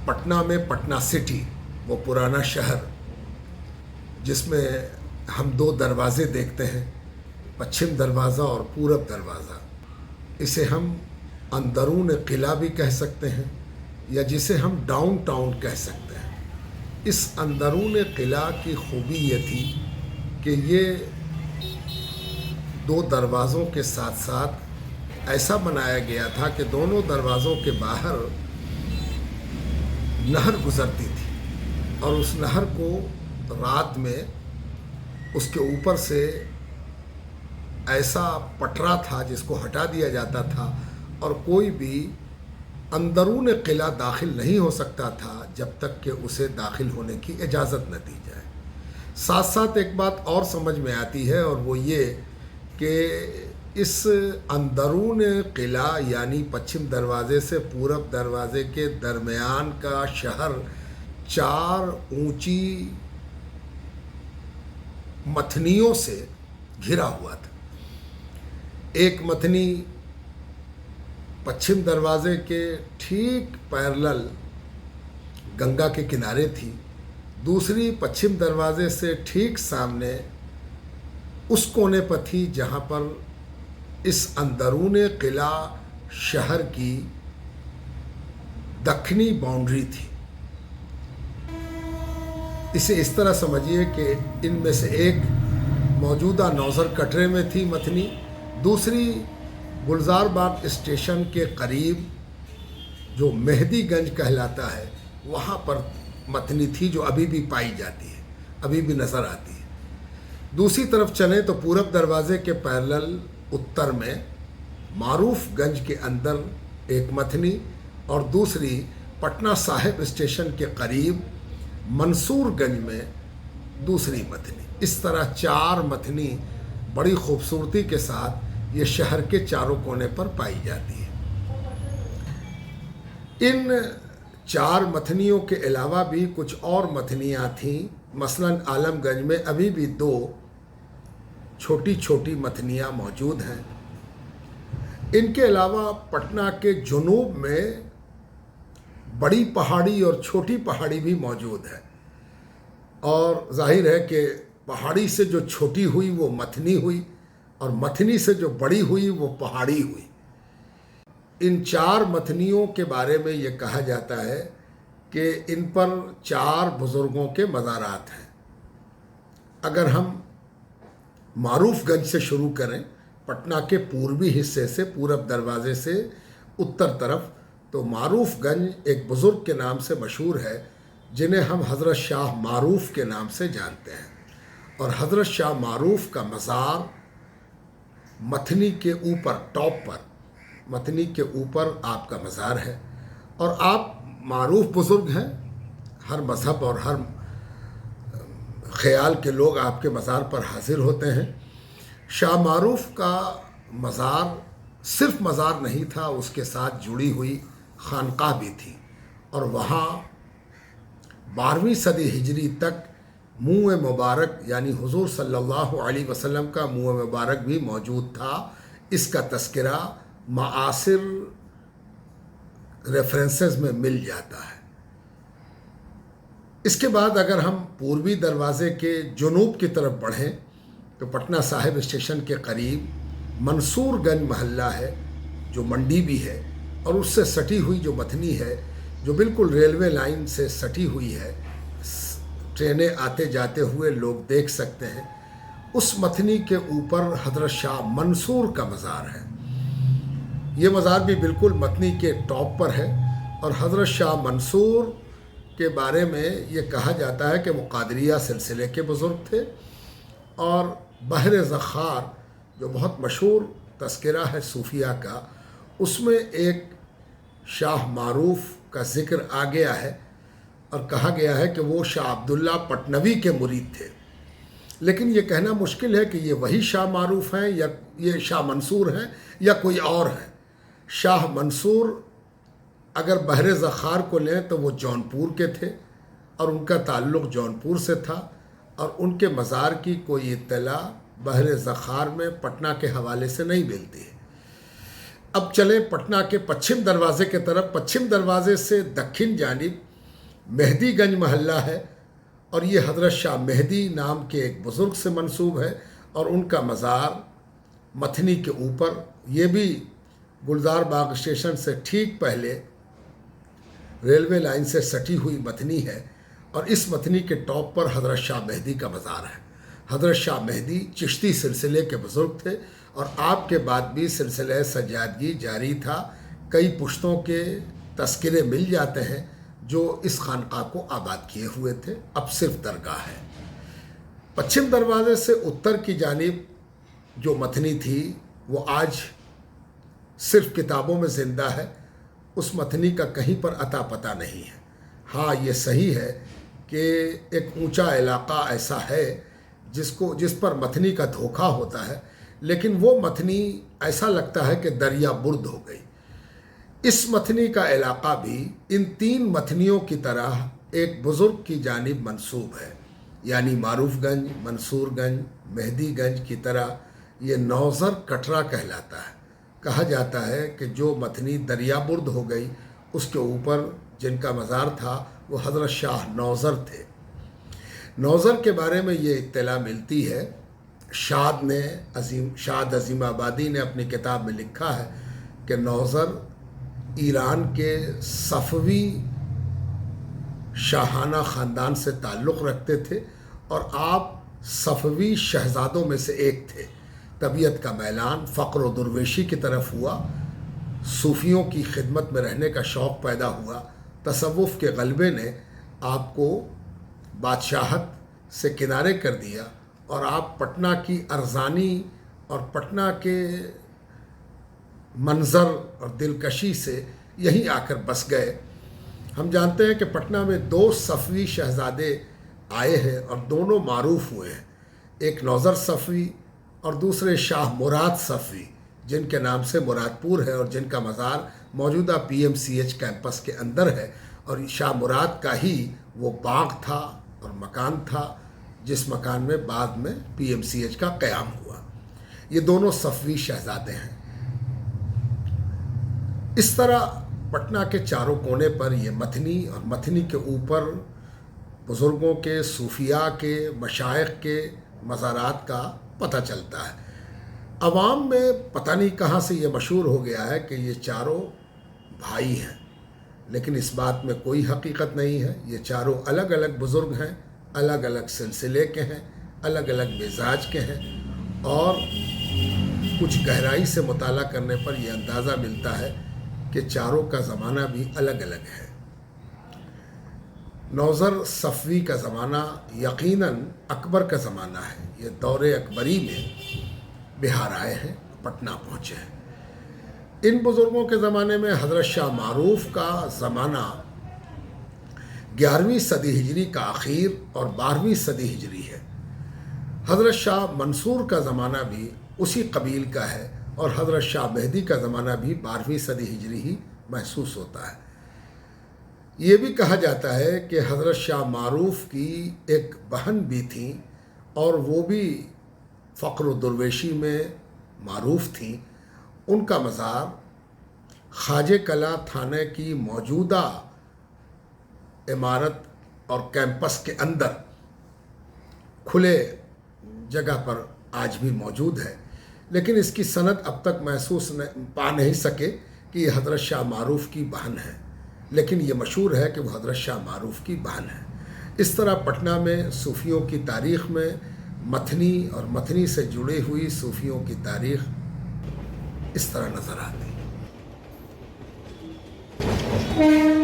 पटना में पटना सिटी, वो पुराना शहर जिसमें हम दो दरवाज़े देखते हैं, पश्चिम दरवाज़ा और पूरब दरवाज़ा। इसे हम अंदरून किला भी कह सकते हैं या जिसे हम डाउन टाउन कह सकते हैं। इस अंदरून किला की खूबी ये थी कि ये दो दरवाज़ों के साथ साथ ऐसा बनाया गया था कि दोनों दरवाज़ों के बाहर नहर गुज़रती थी और उस नहर को रात में उसके ऊपर से ऐसा पटरा था जिसको हटा दिया जाता था और कोई भी अंदरून किला दाखिल नहीं हो सकता था जब तक कि उसे दाखिल होने की इजाज़त न दी जाए। साथ साथ एक बात और समझ में आती है और वो ये कि इस अंदरून किला यानी पश्चिम दरवाज़े से पूरब दरवाज़े के दरमियान का शहर 4 ऊंची मथनियों से घिरा हुआ था। एक मथनी पश्चिम दरवाज़े के ठीक पैरेलल गंगा के किनारे थी, दूसरी पश्चिम दरवाज़े से ठीक सामने उस कोने पर थी जहाँ पर इस अंदरून किला शहर की दक्षिणी बाउंड्री थी। इसे इस तरह समझिए कि इनमें से एक मौजूदा नौज़र कटरे में थी मथनी, दूसरी गुलजार बाग स्टेशन के करीब जो मेहदीगंज कहलाता है वहाँ पर मथनी थी, जो अभी भी पाई जाती है, अभी भी नज़र आती है। दूसरी तरफ चलें तो पूरब दरवाज़े के पैरेलल उत्तर में मारूफगंज के अंदर एक मथनी और दूसरी पटना साहिब स्टेशन के करीब मंसूरगंज में दूसरी मथनी। इस तरह 4 मथनी बड़ी खूबसूरती के साथ ये शहर के चारों कोने पर पाई जाती है। इन 4 मथनियों के अलावा भी कुछ और मथनियाँ थीं। मसलन आलमगंज में अभी भी 2 छोटी छोटी मथनियाँ मौजूद हैं। इनके अलावा पटना के जुनूब में बड़ी पहाड़ी और छोटी पहाड़ी भी मौजूद है और जाहिर है कि पहाड़ी से जो छोटी हुई वो मथनी हुई और मथनी से जो बड़ी हुई वो पहाड़ी हुई। इन 4 मथनियों के बारे में ये कहा जाता है कि इन पर 4 बुज़ुर्गों के मज़ारात हैं। अगर हम मारूफगंज से शुरू करें, पटना के पूर्वी हिस्से से, पूरब दरवाज़े से उत्तर तरफ, तो मारूफगंज एक बुज़ुर्ग के नाम से मशहूर है जिन्हें हम हज़रत शाह मारूफ के नाम से जानते हैं। और हज़रत शाह मारूफ का मज़ार मथनी के ऊपर, टॉप पर, मथनी के ऊपर आपका मज़ार है। और आप मारूफ बुज़ुर्ग हैं, हर मज़हब और हर ख़याल के लोग आपके मज़ार पर हाज़िर होते हैं। शाह मारूफ का मज़ार सिर्फ मज़ार नहीं था, उसके साथ जुड़ी हुई खानकाह भी थी और वहाँ 12वीं सदी हिजरी तक मुँह मुबारक यानी हुज़ूर सल्लल्लाहु अलैहि वसल्लम का मुँह मुबारक भी मौजूद था। इसका तज़किरा माआसिर रेफरेंसेस में मिल जाता है। इसके बाद अगर हम पूर्वी दरवाज़े के जुनूब की तरफ बढ़ें तो पटना साहिब स्टेशन के करीब मंसूरगंज महल्ला है जो मंडी भी है और उससे सटी हुई जो मथनी है जो बिल्कुल रेलवे लाइन से सटी हुई है, ट्रेनें आते जाते हुए लोग देख सकते हैं। उस मथनी के ऊपर हज़रत शाह मंसूर का मज़ार है। ये मज़ार भी बिल्कुल मथनी के टॉप पर है और हज़रत शाह मंसूर के बारे में ये कहा जाता है कि वो कादरिया सिलसिले के बुज़ुर्ग थे और बहर ज़ख़ार जो बहुत मशहूर तज़किरा है सूफिया का, उसमें एक शाह मारूफ का ज़िक्र आ गया है और कहा गया है कि वो शाह अब्दुल्ला पटनवी के मुरीद थे। लेकिन ये कहना मुश्किल है कि ये वही शाह मारूफ हैं या ये शाह मंसूर हैं या कोई और हैं। शाह मंसूर अगर बहर ज़ख़ार को लें तो वो जौनपुर के थे और उनका ताल्लुक़ जौनपुर से था और उनके मज़ार की कोई इत्तला बहर ज़ख़ार में पटना के हवाले से नहीं मिलती है। अब चलें पटना के पश्चिम दरवाज़े की तरफ। पश्चिम दरवाज़े से दक्षिण जानिब मेहदी गंज महल्ला है और ये हज़रत शाह मेहदी नाम के एक बुज़ुर्ग से मंसूब है और उनका मज़ार मथनी के ऊपर, ये भी गुलजार बाग स्टेशन से ठीक पहले रेलवे लाइन से सटी हुई मथनी है और इस मथनी के टॉप पर हज़रत शाह मेहदी का मज़ार है। हज़रत शाह मेहदी चिश्ती सिलसिले के बुज़ुर्ग थे और आपके बाद भी सिलसिला सज्जादगी जारी था। कई पुश्तों के तस्करे मिल जाते हैं जो इस खानका को आबाद किए हुए थे, अब सिर्फ दरगाह है। पश्चिम दरवाज़े से उत्तर की जानिब जो मथनी थी वो आज सिर्फ किताबों में ज़िंदा है, उस मथनी का कहीं पर अता पता नहीं है। हाँ, ये सही है कि एक ऊंचा इलाका ऐसा है जिस पर मथनी का धोखा होता है, लेकिन वो मथनी ऐसा लगता है कि दरिया बुर्द हो गई। इस मथनी का इलाका भी इन 3 मथनियों की तरह एक बुज़ुर्ग की जानिब मंसूब है, यानी मारूफगंज, मंसूरगंज, मेहदीगंज की तरह ये नौज़र कटरा कहलाता है। कहा जाता है कि जो मथनी दरिया बुर्द हो गई उसके ऊपर जिनका मज़ार था वो हज़रत शाह नौज़र थे। नौज़र के बारे में ये इत्तला मिलती है, शाद अज़ीमाबादी ने अपनी किताब में लिखा है कि नौज़र ईरान के सफ़वी शाहाना ख़ानदान से ताल्लुक़ रखते थे और आप सफ़वी शहज़ादों में से एक थे। तबीयत का मैलान फ़क्र व दुर्वेशी की तरफ हुआ, सूफ़ियों की खिदमत में रहने का शौक़ पैदा हुआ। तसव्वुफ़ के ग़लबे ने आपको बादशाहत से किनारे कर दिया और आप पटना की अरज़ानी और पटना के मंज़र और दिलकशी से यहीं आकर बस गए। हम जानते हैं कि पटना में 2 सफ़वी शहज़ादे आए हैं और दोनों मारूफ हुए हैं, एक नौज़र सफ़वी और दूसरे शाह मुराद सफ़वी, जिनके नाम से मुरादपुर है और जिनका मज़ार मौजूदा PMCH कैंपस के अंदर है। और शाह मुराद का ही वो बाग था और मकान था जिस मकान में बाद में PMCH का क़याम हुआ। ये दोनों सफ़वी शहज़ादे हैं। इस तरह पटना के चारों कोने पर ये मथनी और मथनी के ऊपर बुज़ुर्गों के, सूफिया के, मशाइख के मज़ारात का पता चलता है। अवाम में पता नहीं कहाँ से ये मशहूर हो गया है कि ये चारों भाई हैं, लेकिन इस बात में कोई हकीकत नहीं है। ये चारों अलग अलग बुज़ुर्ग हैं, अलग अलग सिलसिले के हैं, अलग अलग मिजाज के हैं और कुछ गहराई से मुताला करने पर यह अंदाज़ा मिलता है कि चारों का ज़माना भी अलग अलग है। नौज़र सफ़वी का ज़माना यकीनन अकबर का ज़माना है। ये दौरे अकबरी में बिहार आए हैं, पटना पहुँचे हैं। इन बुज़ुर्गों के ज़माने में हज़रत शाह मारूफ का ज़माना 11वीं सदी हिजरी का आखिर और 12वीं सदी हिजरी है। हज़रत शाह मंसूर का ज़माना भी उसी कबील का है और हज़रत शाह मेहदी का ज़माना भी 12वीं सदी हिजरी ही महसूस होता है। ये भी कहा जाता है कि हज़रत शाह मारूफ की एक बहन भी थी और वो भी फ़क्र दुर्वेशी में मारूफ थी। उनका मज़ार ख्वाजे कला थाने की मौजूदा इमारत और कैंपस के अंदर खुले जगह पर आज भी मौजूद है, लेकिन इसकी सनद अब तक महसूस पा नहीं सके कि ये हज़रत शाह मारूफ की बहन है, लेकिन ये मशहूर है कि वो हज़रत शाह मारूफ की बहन है। इस तरह पटना में सूफ़ियों की तारीख़ में मथनी और मथनी से जुड़ी हुई सूफ़ियों की तारीख़ इस तरह नज़र आती है।